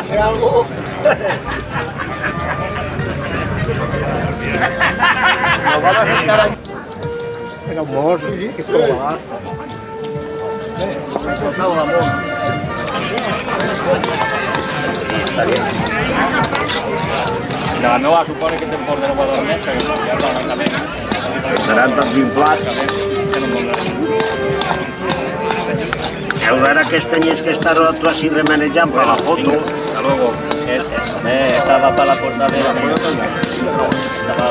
pase algo... Nos van a sentar aquí. Era un mos, sí, que probar. Me he cortado la mona. Está bien. La nova supone que te portarà per dormir, que ja és l'arrencament. Estaran tots inflats. A veure aquest any és que estar tu així remanejant per la foto. Hasta luego. Estaba para la portadera. Estaba